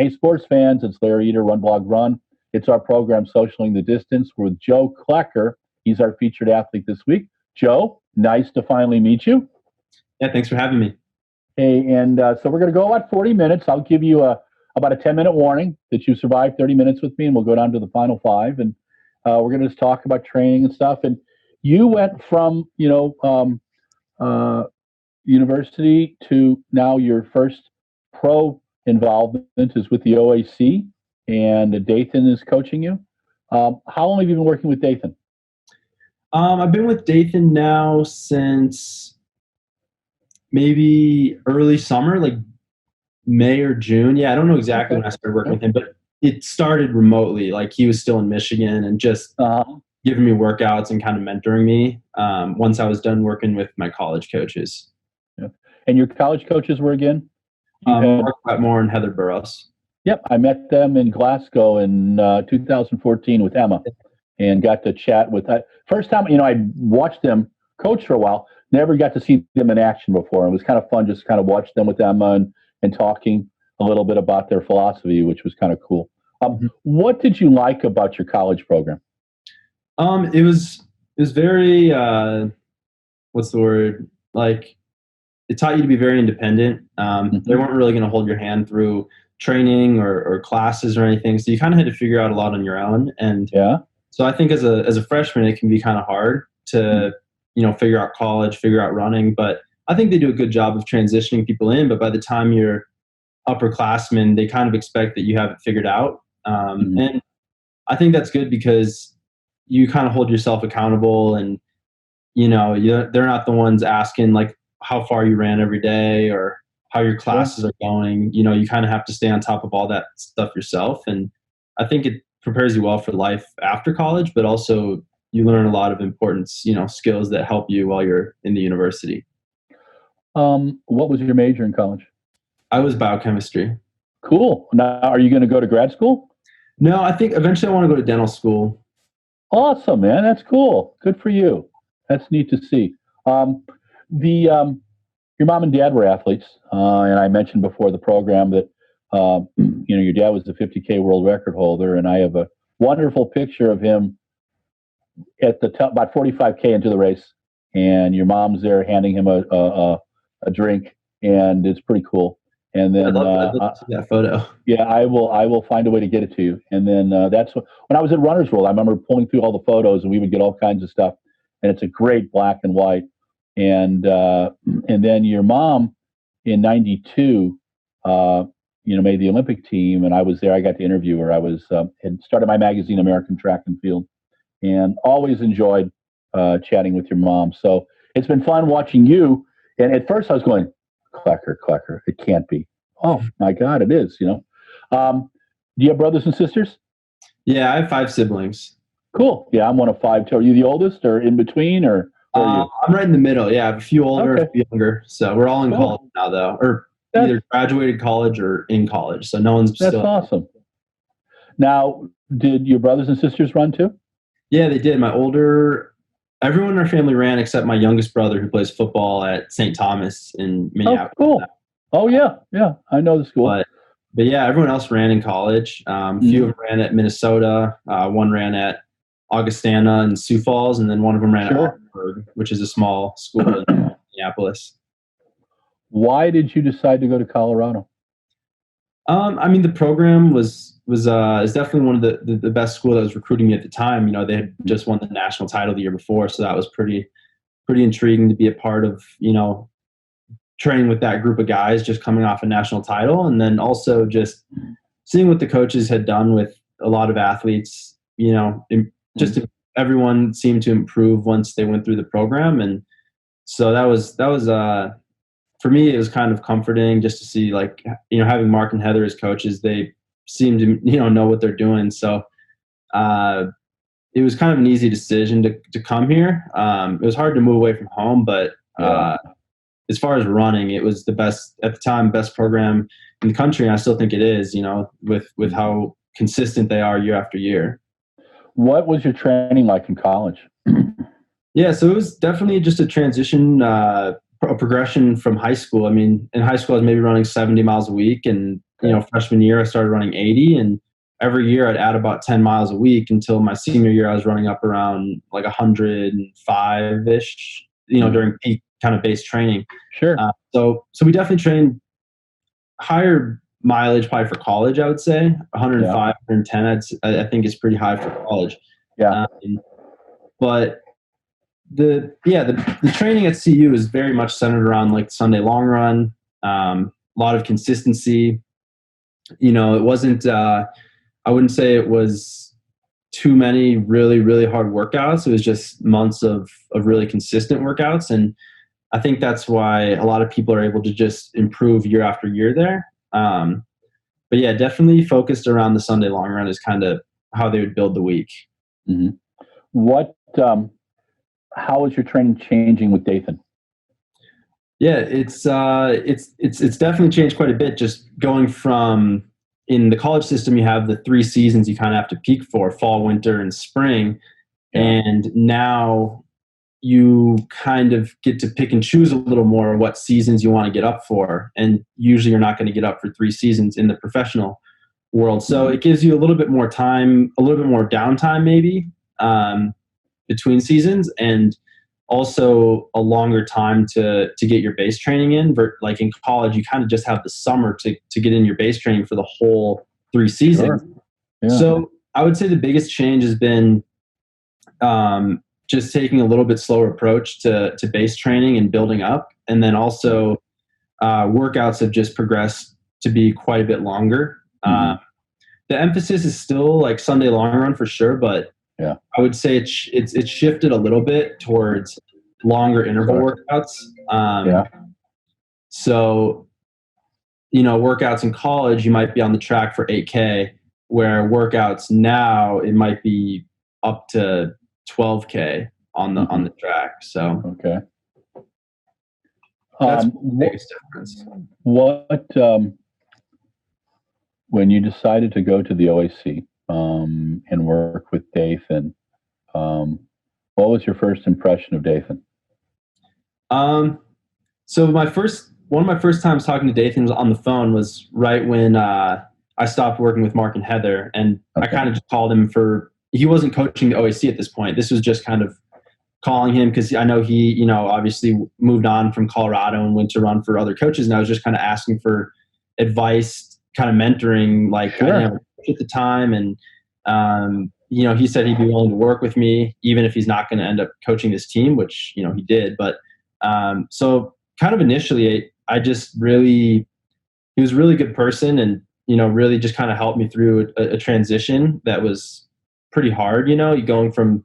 Hey, sports fans, it's Larry Eder, RunBlogRun. It's our program, Socialing the Distance. We're with Joe Klecker. He's our featured athlete this week. Joe, nice to finally meet you. Yeah, thanks for having me. Hey, and so we're going to go about 40 minutes. I'll give you about a 10-minute warning that you survived 30 minutes with me, and we'll go down to the final 5. And we're going to just talk about training and stuff. And you went from, university to now your first pro involvement is with the OAC, and Dathan is coaching you. How long have you been working with Dathan? I've been with Dathan now since maybe early summer, like May or June. Yeah, I don't know exactly when I started working with him, but it started remotely. Like he was still in Michigan and just giving me workouts and kind of mentoring me once I was done working with my college coaches. Yeah. And your college coaches were again? Mark Wetmore and Heather Burrows. Yep, I met them in Glasgow in 2014 with Emma and got to chat with that. First time, I watched them coach for a while, never got to see them in action before. It was kind of fun just kind of watch them with Emma and talking a little bit about their philosophy, which was kind of cool. What did you like about your college program? It was very, what's the word? Like, it taught you to be very independent. They weren't really going to hold your hand through training or classes or anything. So you kind of had to figure out a lot on your own. And so I think as a freshman, it can be kind of hard to, figure out college, figure out running. But I think they do a good job of transitioning people in. But by the time you're upperclassmen, they kind of expect that you have it figured out. And I think that's good because you kind of hold yourself accountable, and they're not the ones asking like how far you ran every day or how your classes are going. You kind of have to stay on top of all that stuff yourself, and I think it prepares you well for life after college, but also you learn a lot of important skills that help you while you're in the university. What was your major in college? I was biochemistry. Cool. Now, are you going to go to grad school? No, I think eventually I want to go to dental school. Awesome, man. That's cool. Good for you. That's neat to see. Your mom and dad were athletes, and I mentioned before the program that your dad was the 50K world record holder, and I have a wonderful picture of him at the top, about 45K into the race, and your mom's there handing him a drink, and it's pretty cool. And then I'd love to see that photo. Yeah, I will find a way to get it to you. And then that's when I was at Runner's World. I remember pulling through all the photos, and we would get all kinds of stuff. And it's a great black and white. And then your mom in '92, made the Olympic team, and I was there. I got to interview her. I had started my magazine, American Track and Field, and always enjoyed chatting with your mom. So it's been fun watching you. And at first, I was going, Klecker. It can't be. Oh my God, it is. Do you have brothers and sisters? Yeah, I have 5 siblings. Cool. Yeah, I'm one of 5 too. Are you the oldest, or in between, or? I'm right in the middle. Yeah, I have a few older, a few younger. So we're all in college now, though, or either graduated college or in college. So no one's still. That's awesome. Now, did your brothers and sisters run too? Yeah, they did. Everyone in our family ran except my youngest brother, who plays football at St. Thomas in Minneapolis. Oh, cool. Oh, yeah. I know the school. But yeah, everyone else ran in college. A few of them ran at Minnesota. One ran at Augustana and Sioux Falls, and then one of them ran at Augsburg, which is a small school in Minneapolis. Why did you decide to go to Colorado? The program is definitely one of the best school that was recruiting me at the time. They had just won the national title the year before, so that was pretty intriguing to be a part of. Training with that group of guys just coming off a national title, and then also just seeing what the coaches had done with a lot of athletes. Everyone seemed to improve once they went through the program, and so that was for me, it was kind of comforting just to see, having Mark and Heather as coaches. They seem to, know what they're doing. So it was kind of an easy decision to come here. It was hard to move away from home, but as far as running, it was the best at the time, best program in the country. And I still think it is, with how consistent they are year after year. What was your training like in college? Yeah, so it was definitely just a transition, a progression from high school. In high school, I was maybe running 70 miles a week, and freshman year, I started running 80, and every year I'd add about 10 miles a week until my senior year. I was running up around like 105-ish, during peak kind of base training. Sure. So we definitely trained higher mileage probably for college, I would say. 105, 110, I think is pretty high for college. Yeah. But the training at CU is very much centered around like Sunday long run, a lot of consistency. It wasn't, I wouldn't say it was too many really, really hard workouts. It was just months of really consistent workouts. And I think that's why a lot of people are able to just improve year after year there. But yeah, definitely focused around the Sunday long run is kind of how they would build the week. Mm-hmm. How is your training changing with Dathan? Yeah, it's definitely changed quite a bit. Just going from, in the college system, you have the 3 seasons you kind of have to peak for: fall, winter, and spring. Yeah. And now you kind of get to pick and choose a little more what seasons you want to get up for. And usually you're not going to get up for 3 seasons in the professional world. So it gives you a little bit more time, a little bit more downtime maybe between seasons, and also a longer time to get your base training in. Like in college, you kind of just have the summer to get in your base training for the whole 3 seasons. Sure. Yeah. So I would say the biggest change has been just taking a little bit slower approach to base training and building up. And then also workouts have just progressed to be quite a bit longer. Mm-hmm. The emphasis is still like Sunday long run for sure, but yeah, I would say it's shifted a little bit towards longer interval workouts. So, workouts in college, you might be on the track for 8K, where workouts now, it might be up to 12K on the track. So, okay. That's the biggest difference. When you decided to go to the OAC and work with Dathan, what was your first impression of Dathan? So one of my first times talking to Dathan was on the phone, was right when I stopped working with Mark and Heather, and I kind of just called him he wasn't coaching the OAC at this point. This was just kind of calling him because I know he, obviously moved on from Colorado and went to run for other coaches, and I was just kind of asking for advice, kind of mentoring, like at the time. And he said he'd be willing to work with me even if he's not going to end up coaching this team, which he did. But so kind of initially, he was a really good person, and really just kind of helped me through a transition that was pretty hard. You're going from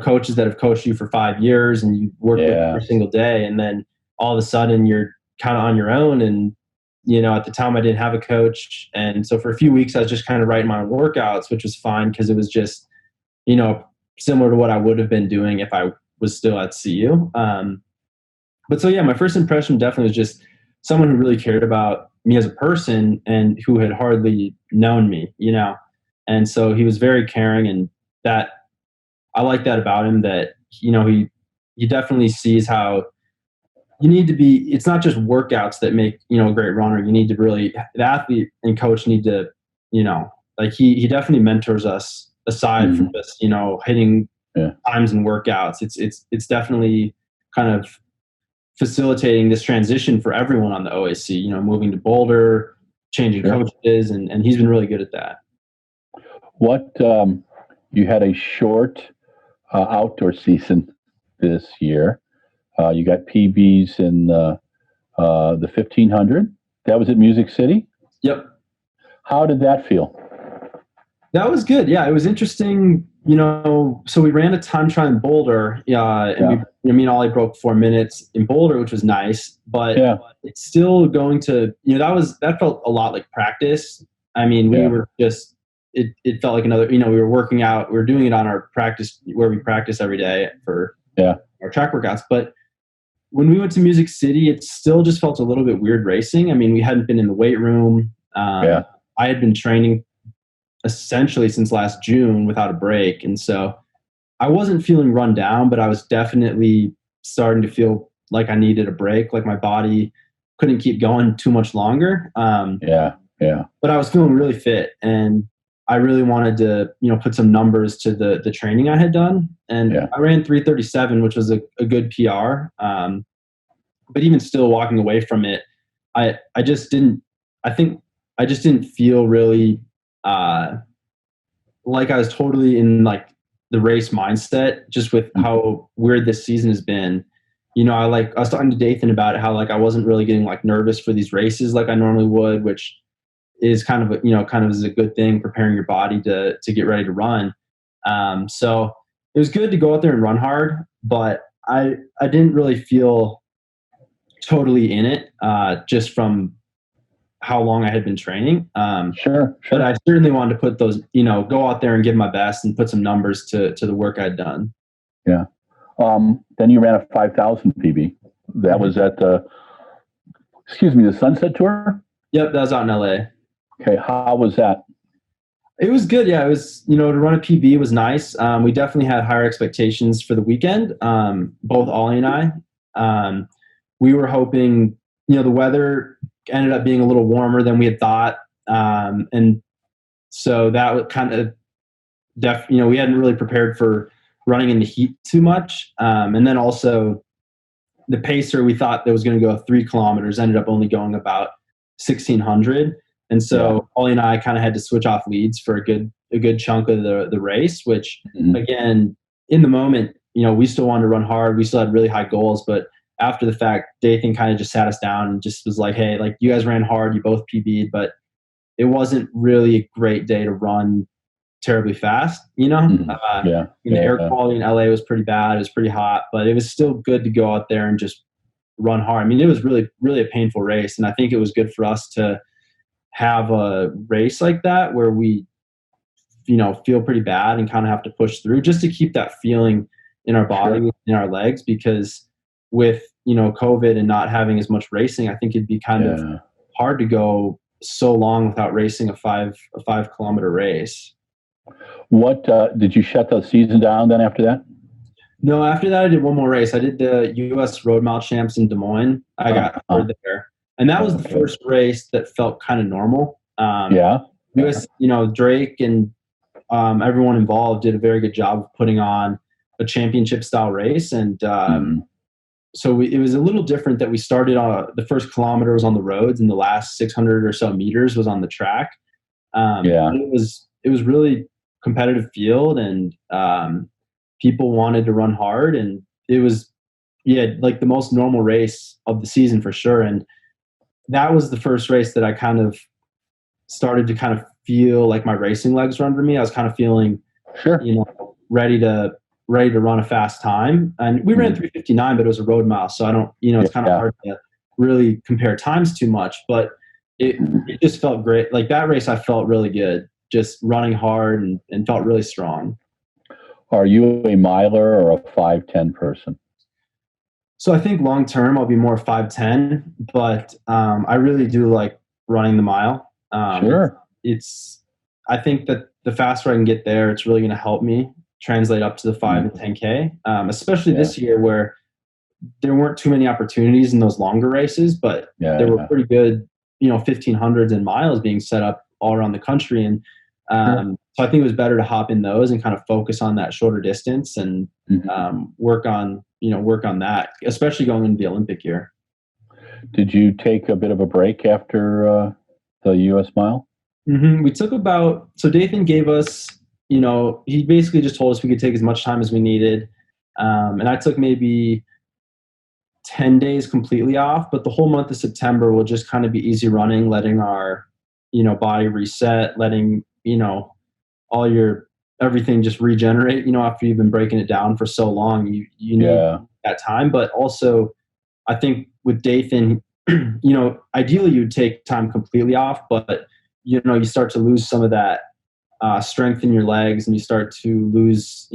coaches that have coached you for 5 years and you work with every single day, and then all of a sudden you're kind of on your own. And at the time I didn't have a coach, and so for a few weeks I was just kind of writing my own workouts, which was fine because it was just similar to what I would have been doing if I was still at CU. But so my first impression definitely was just someone who really cared about me as a person and who had hardly known me, and so he was very caring, and that I like that about him, that he definitely sees how you need to be. It's not just workouts that make a great runner. You need to really, the athlete and coach need to like he definitely mentors us aside from just hitting times and workouts. It's definitely kind of facilitating this transition for everyone on the OAC, moving to Boulder, changing coaches, and he's been really good at that. You had a short outdoor season this year. You got PBs in the 1500. That was at Music City? Yep. How did that feel? That was good. Yeah, it was interesting. So we ran a time trial in Boulder. And me and Ollie broke 4 minutes in Boulder, which was nice. But it's still going to, that felt a lot like practice. I mean, we were just, it felt like another, we were working out, we were doing it on our practice, where we practice every day for our track workouts. But when we went to Music City, it still just felt a little bit weird racing. I mean, we hadn't been in the weight room. I had been training essentially since last June without a break. And so I wasn't feeling run down, but I was definitely starting to feel like I needed a break, like my body couldn't keep going too much longer. Yeah. But I was feeling really fit, and I really wanted to, put some numbers to the training I had done. And Yeah. I ran 3:37, which was a good PR. But even still, walking away from it, I just didn't. I think I just didn't feel really like I was totally in like the race mindset, just with how weird this season has been. I was talking to Dathan about it, how like I wasn't really getting like nervous for these races like I normally would, which is kind of is a good thing, preparing your body to get ready to run. So it was good to go out there and run hard, but I didn't really feel totally in it, just from how long I had been training. Sure. But I certainly wanted to put those, go out there and give my best and put some numbers to the work I'd done. Yeah. Then you ran a 5,000 PB. That was at the Sunset Tour? Yep, that was out in LA. Okay. How was that? It was good. Yeah, it was, to run a PB was nice. We definitely had higher expectations for the weekend, both Ollie and I. We were hoping, the weather ended up being a little warmer than we had thought. And so that was kind of, we hadn't really prepared for running in the heat too much. And then also the pacer, we thought that was going to go 3 kilometers, ended up only going about 1,600. And so Ollie and I kind of had to switch off leads for a good chunk of the race, which again, in the moment, we still wanted to run hard. We still had really high goals, but after the fact, Dathan kind of just sat us down and just was like, hey, like you guys ran hard, you both PB'd, but it wasn't really a great day to run terribly fast, The air quality in LA was pretty bad. It was pretty hot, but it was still good to go out there and just run hard. I mean, it was really, really a painful race. And I think it was good for us to have a race like that where we, feel pretty bad and kind of have to push through just to keep that feeling in our body, in our legs, because with, COVID and not having as much racing, I think it'd be kind of hard to go so long without racing a 5 kilometer race. What did you shut the season down then after that? No, after that I did one more race. I did the U.S. Road Mile Champs in Des Moines. I got third there, and that was the first race that felt kind of normal. US, Drake and everyone involved did a very good job of putting on a championship style race, and so it was a little different that we started the first kilometer was on the roads, and the last 600 or so meters was on the track. It was really competitive field, and people wanted to run hard, and it was like the most normal race of the season for sure. And that was the first race that I kind of started to kind of feel like my racing legs were under me. I was kind of feeling ready to run a fast time. And we ran 3:59, but it was a road mile, so I don't, it's kind of hard to really compare times too much, but it just felt great. Like that race, I felt really good, just running hard and felt really strong. Are you a miler or a 5:10 person? So I think long term I'll be more 5:10, but I really do like running the mile. I think that the faster I can get there, it's really going to help me translate up to the 5 and 10K, especially this year where there weren't too many opportunities in those longer races, but there were pretty good, 1500s and miles being set up all around the country. And so I think it was better to hop in those and kind of focus on that shorter distance and work on that, especially going into the Olympic year. Did you take a bit of a break after the U.S. mile? We took so Dathan gave us, he basically just told us we could take as much time as we needed. And I took maybe 10 days completely off, but the whole month of September will just kind of be easy running, letting our, body reset, letting, everything just regenerate, after you've been breaking it down for so long, you need that time. But also I think with Dathan, ideally you'd take time completely off, but you start to lose some of that strength in your legs, and you start to lose,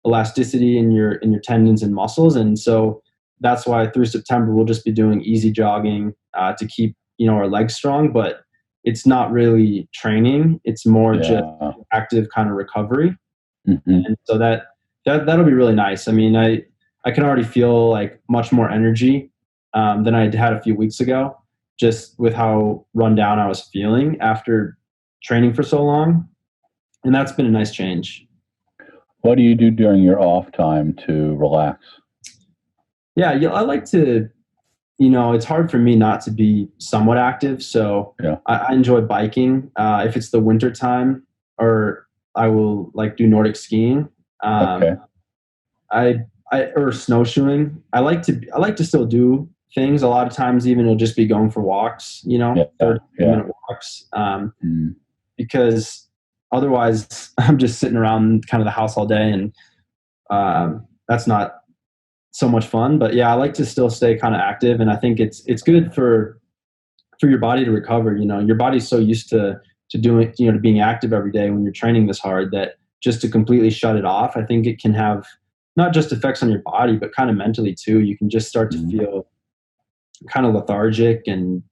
elasticity in your tendons and muscles. And so that's why through September we'll just be doing easy jogging to keep, our legs strong, but it's not really training. It's more just active kind of recovery. And so that'll be really nice. I mean, I can already feel like much more energy than I had a few weeks ago. just with how run down I was feeling after training for so long. And that's been a nice change. What do you do during your off time to relax? Yeah, I like to, it's hard for me not to be somewhat active. So Yeah. I enjoy biking. If it's the winter time, or I will like do Nordic skiing. Okay. Or snowshoeing. I like to still do things. A lot of times even it'll just be going for walks, 30-minute walks. Because otherwise I'm just sitting around kind of the house all day, and that's not so much fun. But yeah, I like to still stay kind of active, and I think it's good for your body to recover. Your body's so used to doing, to being active every day when you're training this hard, that just to completely shut it off, I think it can have not just effects on your body, but kind of mentally too. You can just start to feel kind of lethargic, and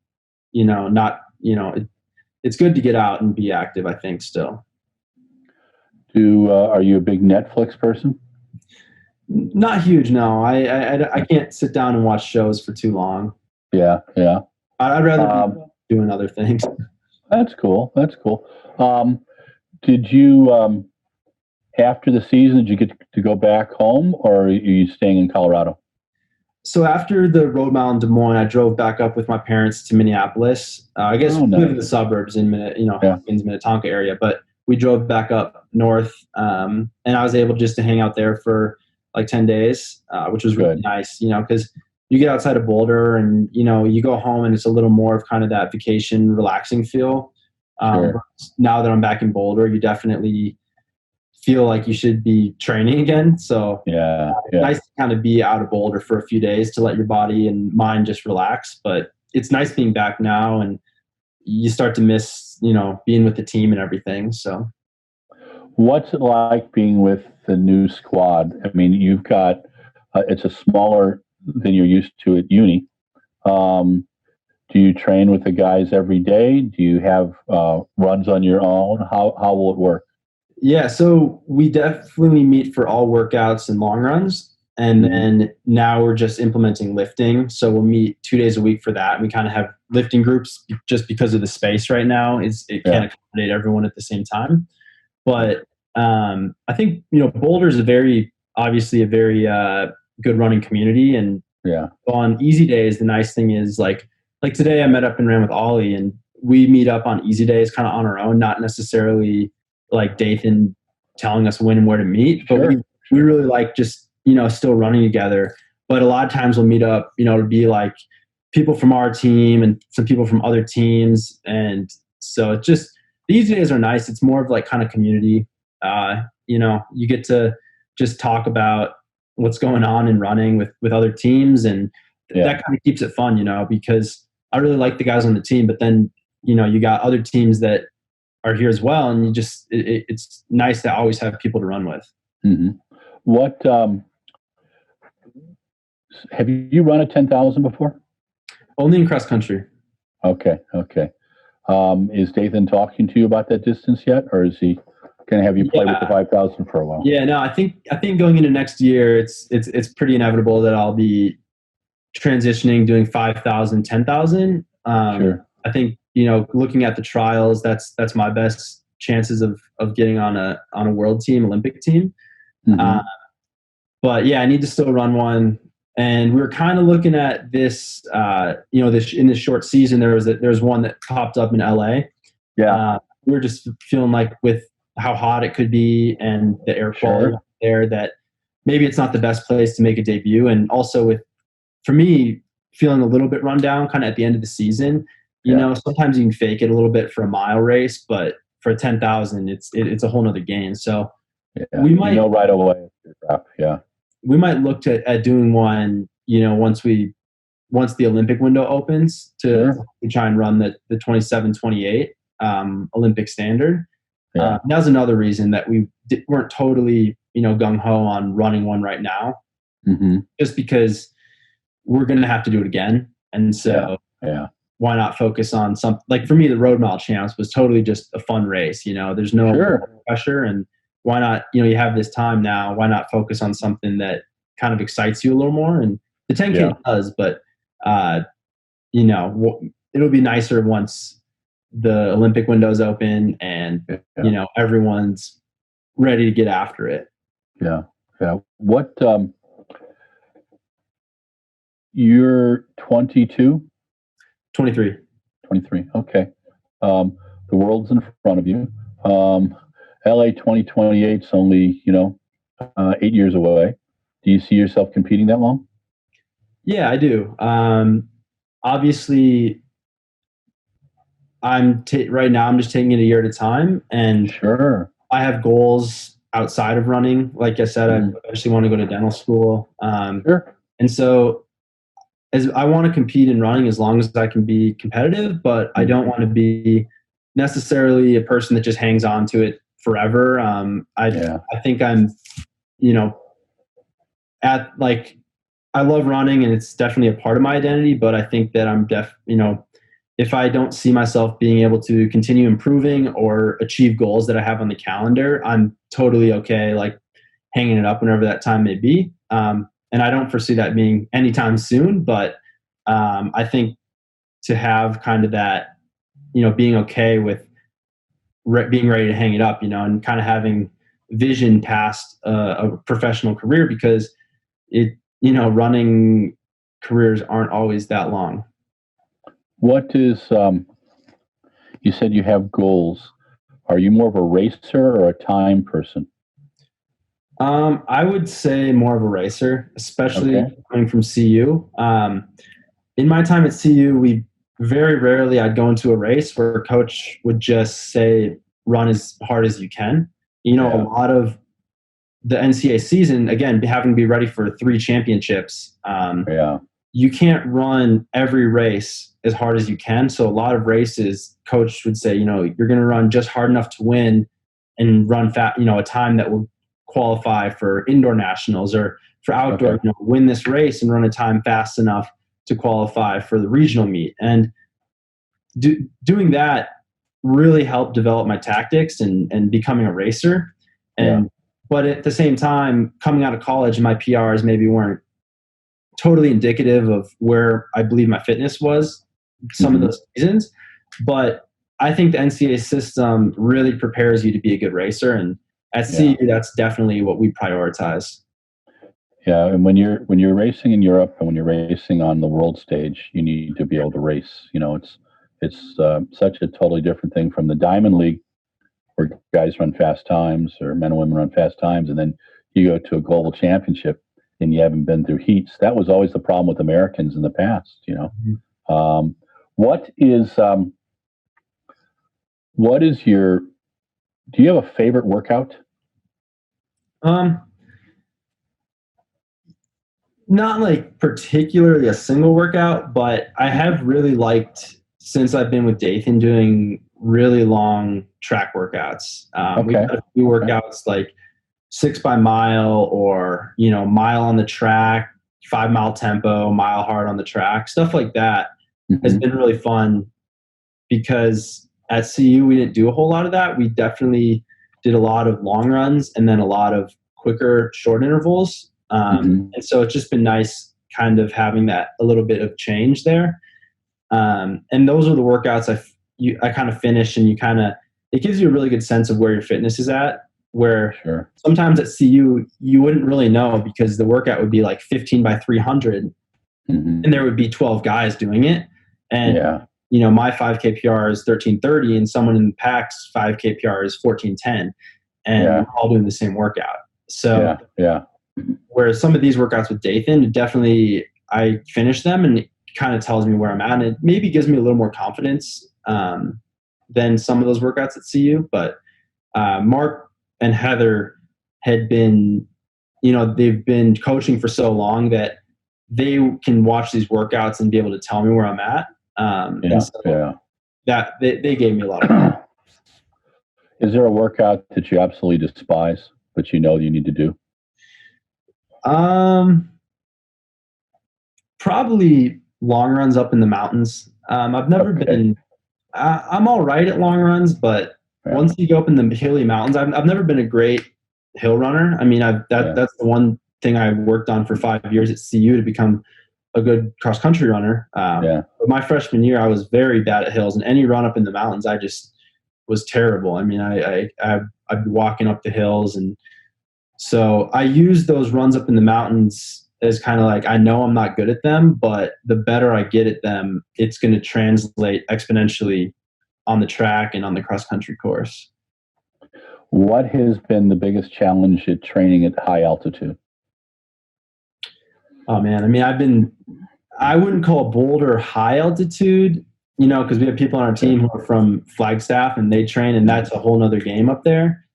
it's good to get out and be active, I think, still. Are you a big Netflix person? Not huge, no. I can't sit down and watch shows for too long. Yeah. I'd rather be doing other things. That's cool. Did you, after the season, did you get to go back home, or are you staying in Colorado? So after the road mile in Des Moines, I drove back up with my parents to Minneapolis. I guess we live in the suburbs in Hopkins, Minnetonka area, but we drove back up north, and I was able just to hang out there for like 10 days, which was really nice, because you get outside of Boulder and, you go home and it's a little more of kind of that vacation, relaxing feel. Now that I'm back in Boulder, you definitely feel like you should be training again. So nice to kind of be out of Boulder for a few days to let your body and mind just relax. But it's nice being back now, and you start to miss, being with the team and everything. So what's it like being with the new squad? I mean, you've got, it's a smaller than you're used to at uni. Do you train with the guys every day? Do you have runs on your own? How will it work? Yeah, so we definitely meet for all workouts and long runs. And then now we're just implementing lifting. So we'll meet 2 days a week for that. We kind of have lifting groups just because of the space right now. It can't accommodate everyone at the same time. But I think, Boulder is obviously a very good running community. And on easy days, the nice thing is like today I met up and ran with Ollie, and we meet up on easy days kind of on our own, not necessarily like Dathan telling us when and where to meet, but we really like just, still running together. But a lot of times we'll meet up, to be like people from our team and some people from other teams. And so it's just, these days are nice. It's more of like kind of community. You get to just talk about what's going on in running with other teams. And that kind of keeps it fun, because I really like the guys on the team, but then, you got other teams that are here as well, and you just it's nice to always have people to run with. What have you run a 10,000 before? Only in cross country. Okay. Is Dathan talking to you about that distance yet, or is he going to have you play with the 5,000 for a while? Yeah, no, I think going into next year, it's pretty inevitable that I'll be transitioning, doing 5,000, 10,000. I think, looking at the trials, that's my best chances of getting on a world team, Olympic team. But yeah, I need to still run one. And we were kind of looking at this, in this short season, there was one that popped up in LA. We were just feeling like with how hot it could be and the air quality there, that maybe it's not the best place to make a debut. And also for me, feeling a little bit run down kind of at the end of the season, sometimes you can fake it a little bit for a mile race, but for a 10,000, it's a whole nother game. So we might right away. We might look at doing one, once the Olympic window opens to try and run the 27-28 Olympic standard. That's another reason that we weren't totally, gung-ho on running one right now, just because we're going to have to do it again. And so why not focus on something like, for me, the Road Mile Champs was totally just a fun race. There's no pressure, and why not, you have this time now, why not focus on something that kind of excites you a little more? And the 10K does, but, it'll be nicer once the Olympic window's open and everyone's ready to get after it. Yeah. What? You're 22. 23. 23. Okay. The world's in front of you. LA 2028 is only 8 years away. Do you see yourself competing that long? Yeah, I do. Obviously, right now I'm just taking it a year at a time, and sure, I have goals outside of running. Like I said, I eventually want to go to dental school. Sure. And so, as I want to compete in running as long as I can be competitive, but I don't want to be necessarily a person that just hangs on to it forever. I think I'm, I love running and it's definitely a part of my identity, but I think that I'm if I don't see myself being able to continue improving or achieve goals that I have on the calendar, I'm totally okay, like hanging it up whenever that time may be. And I don't foresee that being anytime soon, but I think to have kind of that, being okay with being ready to hang it up, and kind of having vision past a professional career, because running careers aren't always that long. What is, you said you have goals. Are you more of a racer or a time person? I would say more of a racer, especially coming from CU. In my time at CU, very rarely I'd go into a race where a coach would just say, run as hard as you can. A lot of the NCAA season, again, having to be ready for 3 championships, you can't run every race as hard as you can. So a lot of races, coach would say, you're going to run just hard enough to win and run a time that will qualify for indoor nationals, or for outdoor, win this race and run a time fast enough to qualify for the regional meet. And doing that really helped develop my tactics and becoming a racer. But at the same time, coming out of college, my PRs maybe weren't totally indicative of where I believe my fitness was some of those seasons. But I think the NCAA system really prepares you to be a good racer. And at CU, that's definitely what we prioritize. Yeah, and when you're racing in Europe and when you're racing on the world stage, you need to be able to race. It's such a totally different thing from the Diamond League, where guys run fast times, or men and women run fast times, and then you go to a global championship and you haven't been through heats. That was always the problem with Americans in the past. What is your? Do you have a favorite workout? Not like particularly a single workout, but I have really liked, since I've been with Dathan, doing really long track workouts. We've got a few workouts like 6 by mile, or mile on the track, 5 mile tempo, mile hard on the track, stuff like that has been really fun, because at CU we didn't do a whole lot of that. We definitely did a lot of long runs and then a lot of quicker short intervals. And so it's just been nice kind of having that a little bit of change there. And those are the workouts I kind of finish, and it gives you a really good sense of where your fitness is at, where sometimes at CU you wouldn't really know, because the workout would be like 15 by 300 and there would be 12 guys doing it. And my 5K PR is 13:30 and someone in the pack's 5K PR is 14:10, and we're all doing the same workout. So whereas some of these workouts with Dathan, definitely I finish them and it kind of tells me where I'm at, and it maybe gives me a little more confidence than some of those workouts at CU. But Mark and Heather had been, they've been coaching for so long that they can watch these workouts and be able to tell me where I'm at. That they gave me a lot of. Is there a workout that you absolutely despise, but you know you need to do? Probably long runs up in the mountains. I've never been. I'm all right at long runs, but once you go up in the hilly mountains, I've never been a great hill runner. I mean, that's the one thing I worked on for 5 years at CU to become a good cross country runner. But my freshman year, I was very bad at hills, and any run up in the mountains, I just was terrible. I mean, I'd be walking up the hills, and so I used those runs up in the mountains as kind of like, I know I'm not good at them, but the better I get at them, it's going to translate exponentially on the track and on the cross country course. What has been the biggest challenge at training at high altitude? Oh man, I mean, I wouldn't call Boulder high altitude, because we have people on our team who are from Flagstaff and they train, and that's a whole nother game up there.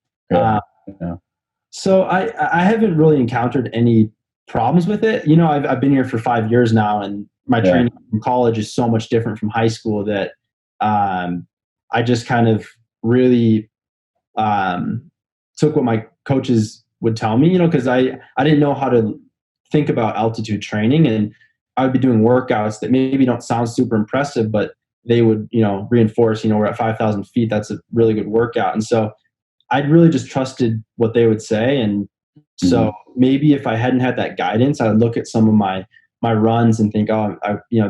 So I haven't really encountered any problems with it. I've been here for 5 years now, and my training from college is so much different from high school that I just kind of really took what my coaches would tell me, because I didn't know how to think about altitude training, and I would be doing workouts that maybe don't sound super impressive, but they would, reinforce, we're at 5,000 feet. That's a really good workout. And so I'd really just trusted what they would say. And so maybe if I hadn't had that guidance, I would look at some of my runs and think, oh,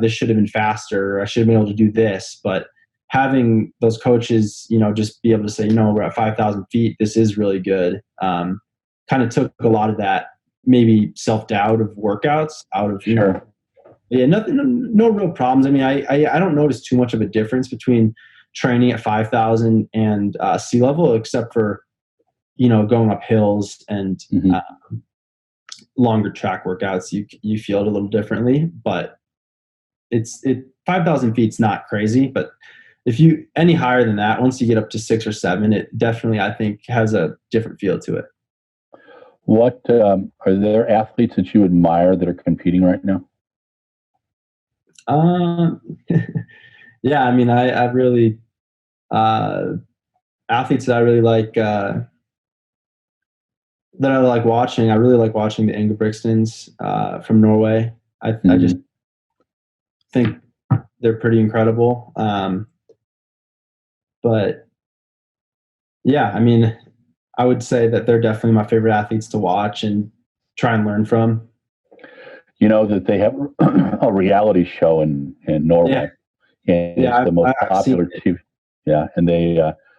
this should have been faster, or I should have been able to do this. But having those coaches, just be able to say, we're at 5,000 feet, this is really good. Kind of took a lot of that maybe self-doubt of workouts out of, no real problems. I mean, I don't notice too much of a difference between training at 5,000 and sea level, except for, going up hills and longer track workouts. You feel it a little differently, but 5,000 feet's not crazy. But if you any higher than that, once you get up to 6 or 7, it definitely, I think, has a different feel to it. What are there athletes that you admire that are competing right now? Yeah, I mean, I really athletes that I really like that I like watching. I really like watching the Ingebrigtsens from Norway. I just think they're pretty incredible. But yeah, I mean, I would say that they're definitely my favorite athletes to watch and try and learn from. That they have a reality show in Norway. Yeah. And it's the most popular TV. Yeah, and they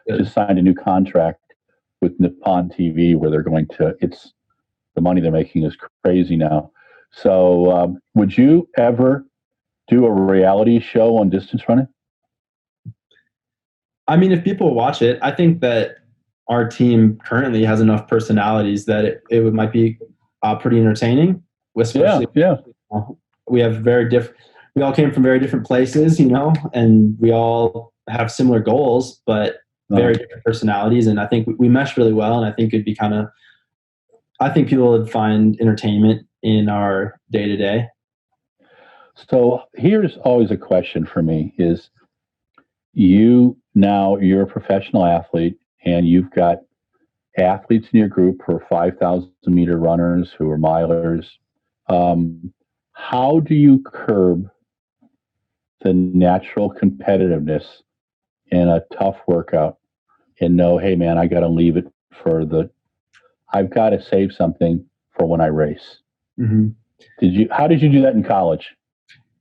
just signed a new contract with Nippon TV where they're going to, the money they're making is crazy now. So would you ever do a reality show on distance running? I mean, if people watch it, I think that our team currently has enough personalities that it might be pretty entertaining. Especially, we have we all came from very different places, and we all have similar goals, but very different personalities. And I think we mesh really well. And I think it'd be I think people would find entertainment in our day to day. So here's always a question for me is you're a professional athlete and you've got athletes in your group who are 5,000 meter runners, who are milers. How do you curb the natural competitiveness in a tough workout and know, hey man, I got to leave it I've got to save something for when I race? How did you do that in college?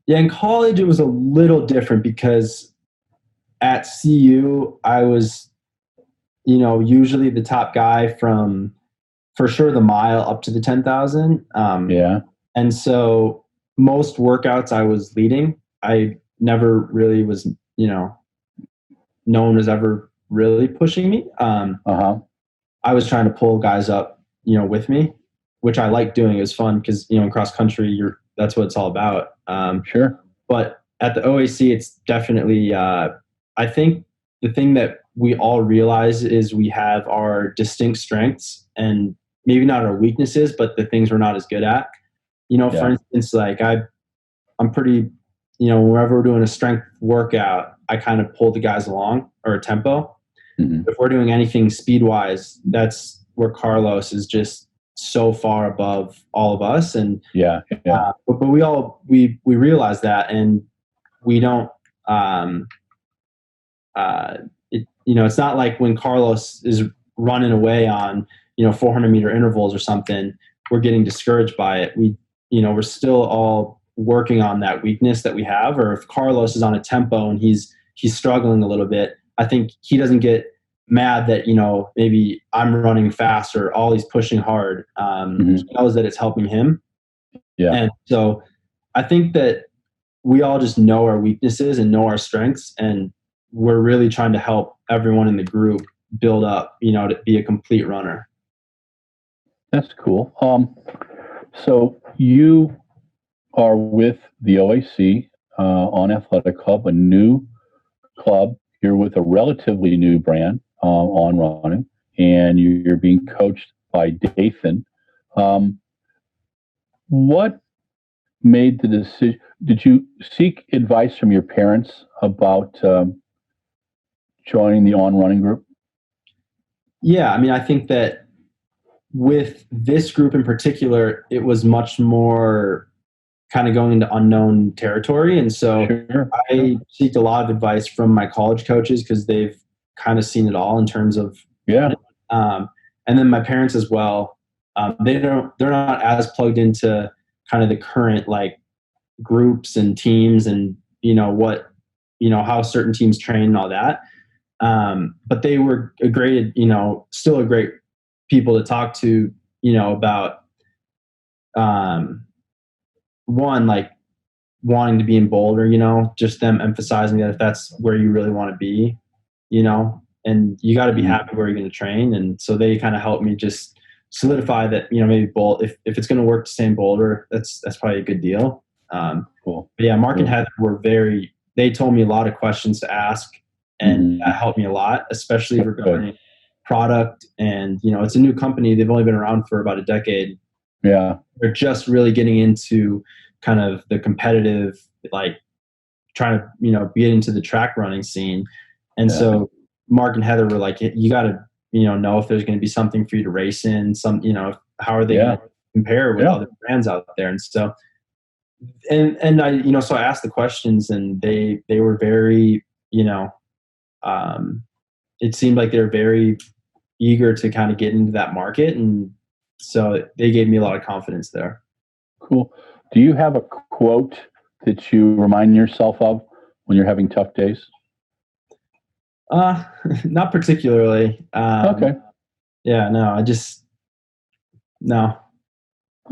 Yeah, in college it was a little different because at CU I was, usually the top guy from for sure the mile up to the 10,000. And so most workouts I was leading. I never really was, no one was ever really pushing me. I was trying to pull guys up, with me, which I like doing. It was fun because, in cross country, that's what it's all about. Sure. But at the OAC, it's definitely, I think the thing that we all realize is we have our distinct strengths and maybe not our weaknesses, but the things we're not as good at. For instance, like I'm pretty, whenever we're doing a strength workout, I kind of pull the guys along or a tempo. If we're doing anything speed wise, that's where Carlos is just so far above all of us. And but we realize that, and we don't, it's not like when Carlos is running away on, 400 meter intervals or something, we're getting discouraged by it. We're still all working on that weakness that we have, or if Carlos is on a tempo and he's struggling a little bit, I think he doesn't get mad that, maybe I'm running fast or Ollie's pushing hard. He knows that it's helping him. Yeah. And so I think that we all just know our weaknesses and know our strengths, and we're really trying to help everyone in the group build up, to be a complete runner. That's cool. So you are with the OAC on Athletic Club, a new club. You're with a relatively new brand on running, and you're being coached by Dathan. What made the decision? Did you seek advice from your parents about joining the On Running group? Yeah, I mean, I think that with this group in particular, it was much more kind of going into unknown territory. And so I seeked a lot of advice from my college coaches because they've kind of seen it all in terms of, and then my parents as well. They're not as plugged into kind of the current like groups and teams and, how certain teams train and all that. But they were still a great people to talk to, about, one, like wanting to be in Boulder, just them emphasizing that if that's where you really want to be, and you got to be happy where you're going to train. And so they kind of helped me just solidify that, maybe if it's going to work to stay in Boulder, that's probably a good deal. Cool. But yeah, Mark and Heather they told me a lot of questions to ask, and that helped me a lot, especially regarding product. And, it's a new company. They've only been around for about a decade. Yeah. They're just really getting into kind of the competitive, like trying to, get into the track running scene. And so Mark and Heather were like, you got to, know if there's going to be something for you to race in, how are they going to compare with other brands out there? And so, and I, so I asked the questions, and they were very, it seemed like they're very eager to kind of get into that market. And so they gave me a lot of confidence there. Cool. Do you have a quote that you remind yourself of when you're having tough days? Not particularly. Okay. Yeah, no, no.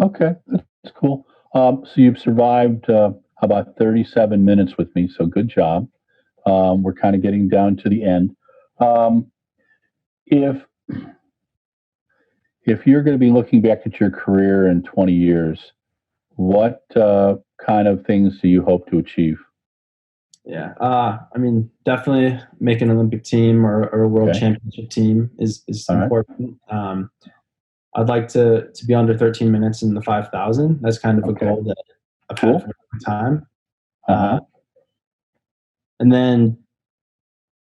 Okay, that's cool. So you've survived about 37 minutes with me, so good job. We're kind of getting down to the end. If you're going to be looking back at your career in 20 years, what kind of things do you hope to achieve? Yeah, I mean, definitely make an Olympic team or a world championship team is important. Right. I'd like to be under 13 minutes in the 5,000. That's kind of a goal that I've had for a long time. And then,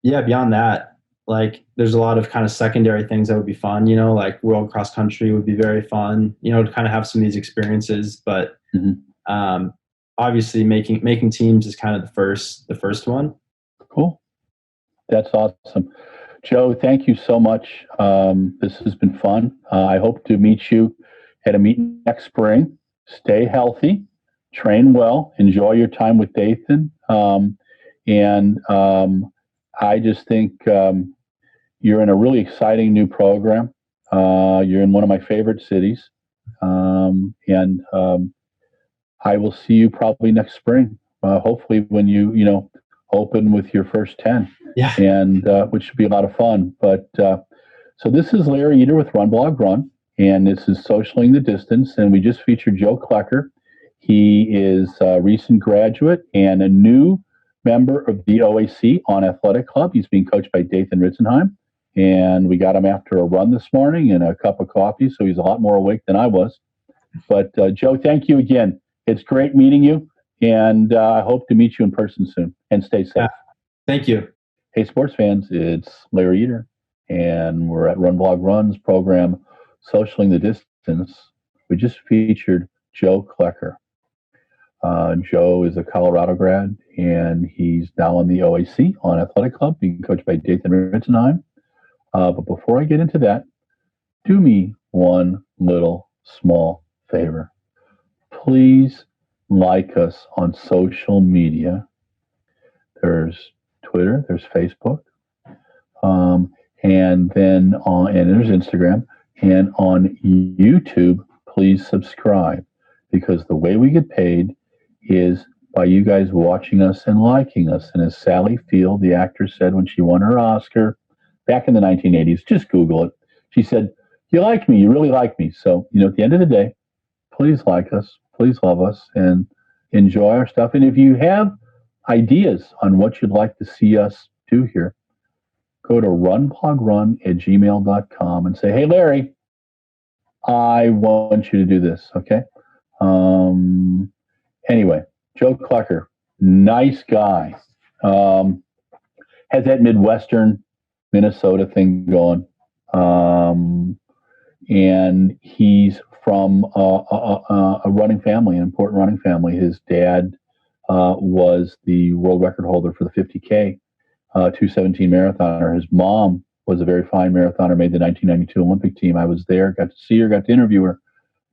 beyond that, like there's a lot of kind of secondary things that would be fun, like world cross country would be very fun, to kind of have some of these experiences. But obviously making teams is kind of the first one. Cool. That's awesome. Joe, thank you so much. This has been fun. I hope to meet you at a meet next spring. Stay healthy, train well, enjoy your time with Dathan. And I just think you're in a really exciting new program. You're in one of my favorite cities. And I will see you probably next spring, hopefully when you open with your first 10. Yeah. And which should be a lot of fun. But so this is Larry Eder with RunBlogRun, and this is Socialing the Distance. And we just featured Joe Klecker. He is a recent graduate and a new member of the OAC on Athletic Club. He's being coached by Dathan Ritzenheim. And we got him after a run this morning and a cup of coffee, so he's a lot more awake than I was. But Joe, thank you again. It's great meeting you, and I hope to meet you in person soon. And stay safe. Yeah. Thank you. Hey, sports fans, it's Larry Eder, and we're at RunBlogRun's program, Socialing the Distance. We just featured Joe Klecker. Joe is a Colorado grad, and he's now on the OAC on Athletic Club, being coached by Dathan Ritzenheim. But before I get into that, do me one little small favor. Please like us on social media. There's Twitter, there's Facebook, um, and then and there's Instagram, and on YouTube. Please subscribe, because the way we get paid is by you guys watching us and liking us. And as Sally Field, the actress, said when she won her Oscar back in the 1980s, just Google it. She said, "You like me, you really like me." So, at the end of the day, please like us, please love us, and enjoy our stuff. And if you have ideas on what you'd like to see us do here, go to runblogrun@gmail.com and say, "Hey, Larry, I want you to do this." Okay. Um, anyway, Joe Klecker, nice guy. Has that Midwestern Minnesota thing going. And he's from a running family, an important running family. His dad was the world record holder for the 50K, 2:17 marathoner. His mom was a very fine marathoner, made the 1992 Olympic team. I was there, got to see her, got to interview her.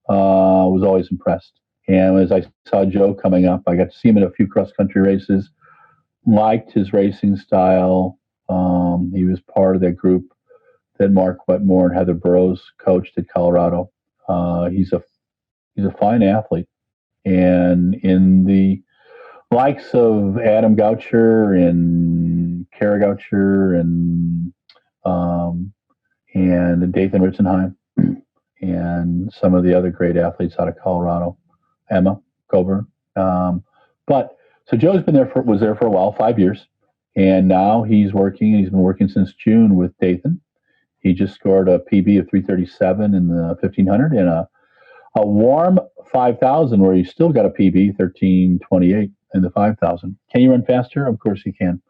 Was always impressed. And as I saw Joe coming up, I got to see him in a few cross-country races, liked his racing style. He was part of that group that Mark Wetmore and Heather Burrows coached at Colorado. He's a fine athlete. And in the likes of Adam Goucher and Kara Goucher and Dathan Ritzenheim and some of the other great athletes out of Colorado, Emma Coburn. So Joe's was there for a while, 5 years, and now he's working. He's been working since June with Dathan. He just scored a PB of 3:37 in the 1500 and a warm 5,000 where he still got a PB 13:28 in the 5,000. Can you run faster? Of course he can.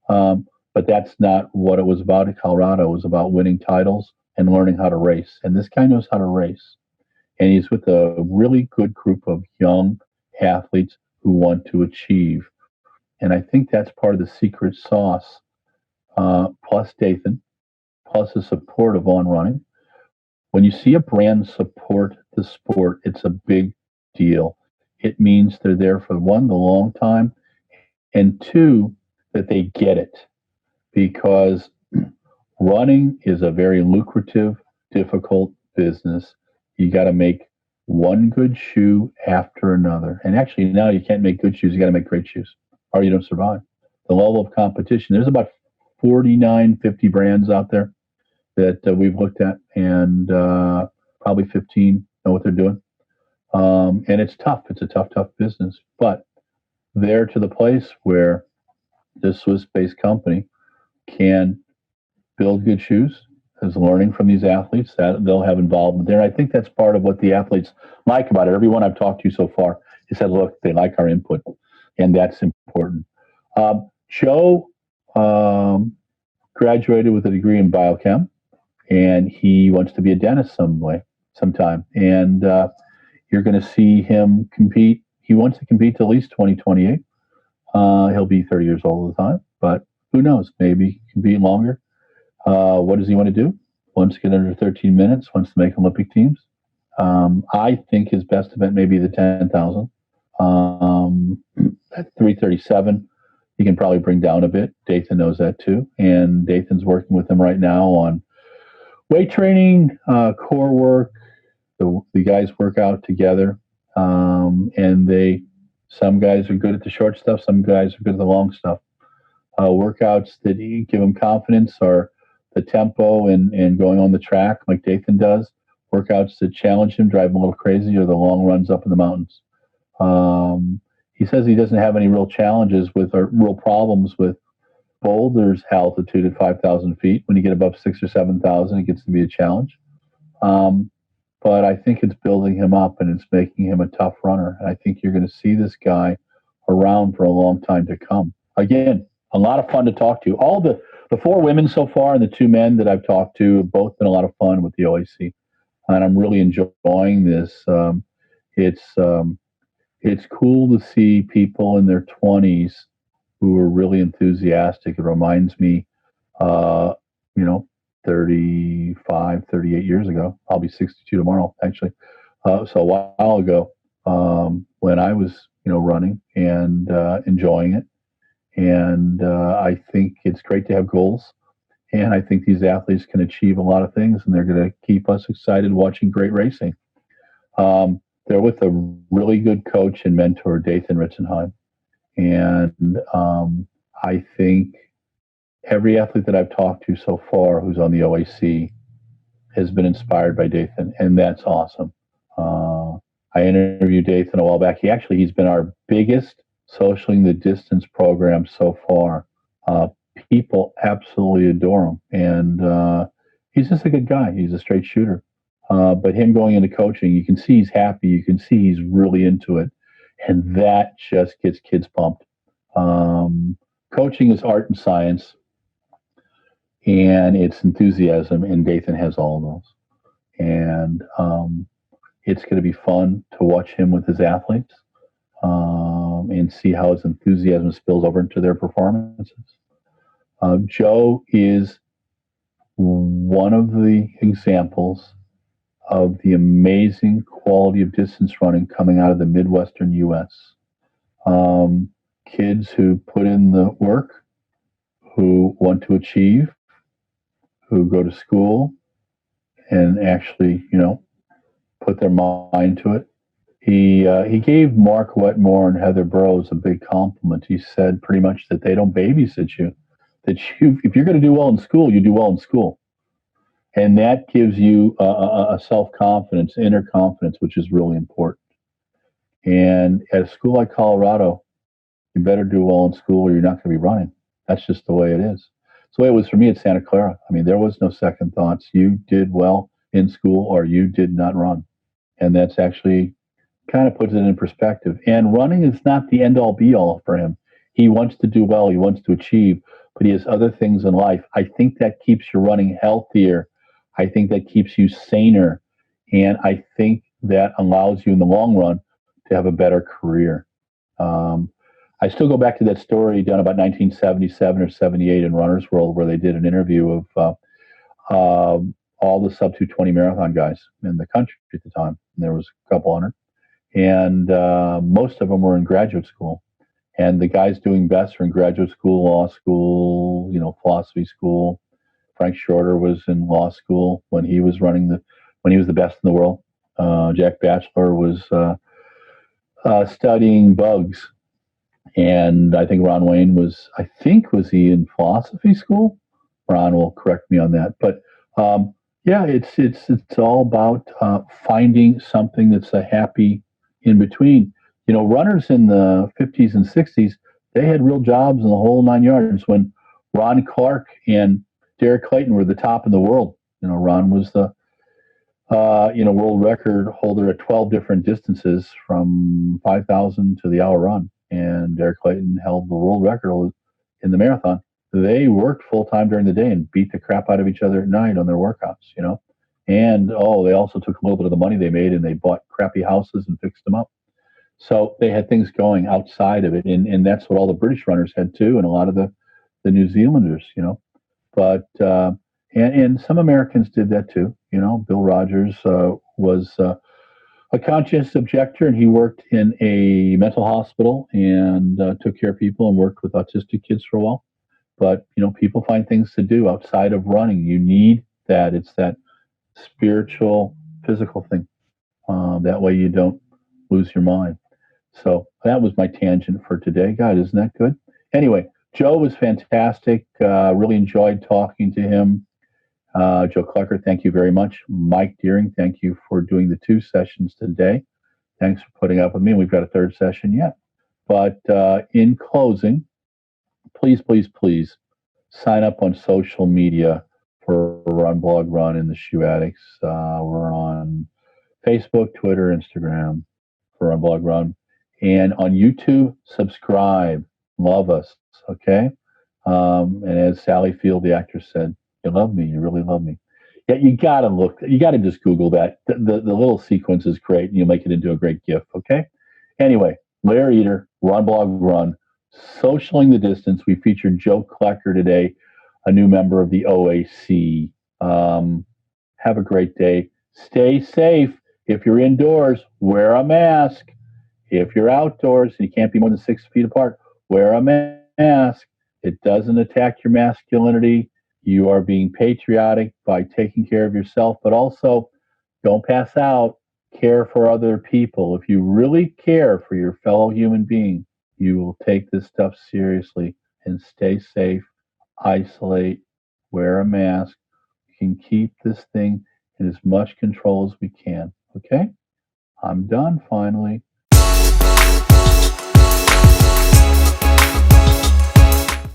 But that's not what it was about at Colorado. It was about winning titles and learning how to race. And this guy knows how to race. And he's with a really good group of young athletes who want to achieve. And I think that's part of the secret sauce, plus Dathan, plus the support of On Running. When you see a brand support the sport, it's a big deal. It means they're there for, one, the long time, and two, that they get it. Because running is a very lucrative, difficult business. You got to make one good shoe after another. And actually, now you can't make good shoes. You got to make great shoes, or you don't survive. The level of competition, there's about 49, 50 brands out there that we've looked at, and probably 15 know what they're doing. And it's tough. It's a tough business. But they're to the place where this Swiss-based company can build good shoes, is learning from these athletes, that they'll have involvement there. I think that's part of what the athletes like about it. Everyone I've talked to so far has said, look, they like our input, and that's important. Joe graduated with a degree in biochem, and he wants to be a dentist sometime. And you're going to see him compete. He wants to compete till at least 2028. He'll be 30 years old at the time, but who knows? Maybe he can compete longer. What does he want to do? Wants to get under 13 minutes, wants to make Olympic teams. I think his best event may be the 10,000. At 3:37, he can probably bring down a bit. Dathan knows that too. And Dathan's working with him right now on weight training, core work. The guys work out together. And some guys are good at the short stuff. Some guys are good at the long stuff. Workouts that give them confidence are the tempo and going on the track like Dathan does. Workouts that challenge him, drive him a little crazy, or the long runs up in the mountains. He says he doesn't have any real challenges or real problems with boulders altitude at 5,000 feet. When you get above 6,000 or 7,000, it gets to be a challenge. But I think it's building him up, and it's making him a tough runner. And I think you're going to see this guy around for a long time to come. Again, a lot of fun to talk to. All the 4 women so far and the 2 men that I've talked to have both been a lot of fun with the OAC. And I'm really enjoying this. It's cool to see people in their 20s who are really enthusiastic. It reminds me, 35, 38 years ago. I'll be 62 tomorrow, actually. So a while ago, when I was, running and enjoying it. And I think it's great to have goals. And I think these athletes can achieve a lot of things, and they're going to keep us excited watching great racing. They're with a really good coach and mentor, Dathan Ritzenheim. And I think every athlete that I've talked to so far who's on the OAC has been inspired by Dathan, and that's awesome. I interviewed Dathan a while back. He's been our biggest socialing the distance program so far. People absolutely adore him, and he's just a good guy. He's a straight shooter. But him going into coaching, you can see he's happy. You can see he's really into it, and that just gets kids pumped. Coaching is art and science, and it's enthusiasm, and Dathan has all of those. And it's going to be fun to watch him with his athletes and see how his enthusiasm spills over into their performances. Joe is one of the examples of the amazing quality of distance running coming out of the Midwestern U.S. Kids who put in the work, who want to achieve, who go to school and actually, put their mind to it. He gave Mark Wetmore and Heather Burrows a big compliment. He said pretty much that they don't babysit you, that if you're going to do well in school, you do well in school. And that gives you a self-confidence, inner confidence, which is really important. And at a school like Colorado, you better do well in school or you're not going to be running. That's just the way it is. It's the way it was for me at Santa Clara. I mean, there was no second thoughts. You did well in school or you did not run. And that's actually kind of puts it in perspective. And running is not the end-all be-all for him. He wants to do well. He wants to achieve, but he has other things in life. I think that keeps your running healthier. I think that keeps you saner. And I think that allows you in the long run to have a better career. I still go back to that story done about 1977 or 78 in Runner's World where they did an interview of all the sub-220 marathon guys in the country at the time. And there was a couple hundred. And most of them were in graduate school. And the guys doing best were in graduate school, law school, philosophy school. Frank Shorter was in law school when he was when he was the best in the world. Jack Batchelor was studying bugs. And I think Ron Wayne was he in philosophy school? Ron will correct me on that. But it's all about finding something that's a happy in between. Runners in the 50s and 60s, they had real jobs in the whole 9 yards. When Ron Clark and Derek Clayton were the top in the world, Ron was the world record holder at 12 different distances from 5,000 to the hour run. And Derek Clayton held the world record in the marathon. They worked full time during the day and beat the crap out of each other at night on their workouts, And they also took a little bit of the money they made and they bought crappy houses and fixed them up. So they had things going outside of it, and that's what all the British runners had too, and a lot of the New Zealanders, But and some Americans did that too. Bill Rogers was a conscientious objector, and he worked in a mental hospital and took care of people and worked with autistic kids for a while. But people find things to do outside of running. You need that. It's that spiritual, physical thing. That way you don't lose your mind. So that was my tangent for today. God, isn't that good? Anyway, Joe was fantastic. Really enjoyed talking to him. Joe Klecker, thank you very much. Mike Deering, thank you for doing the 2 sessions today. Thanks for putting up with me. We've got a 3rd session yet. But in closing, please, please, please sign up on social media for RunBlogRun and the Shoe Addicts. We're on Facebook, Twitter, Instagram for RunBlogRun. And on YouTube, subscribe. Love us, okay? And as Sally Field, the actress, said, you love me. You really love me. Yeah, you got to just Google that. The little sequence is great, and you'll make it into a great GIF, okay? Anyway, Larry Eder, RunBlogRun, Socialing the Distance. We featured Joe Klecker today, a new member of the OAC. Have a great day. Stay safe. If you're indoors, wear a mask. If you're outdoors and you can't be more than 6 feet apart, wear a mask. It doesn't attack your masculinity. You are being patriotic by taking care of yourself, but also don't pass out. Care for other people. If you really care for your fellow human being, you will take this stuff seriously and stay safe, isolate, wear a mask. We can keep this thing in as much control as we can. Okay? I'm done finally.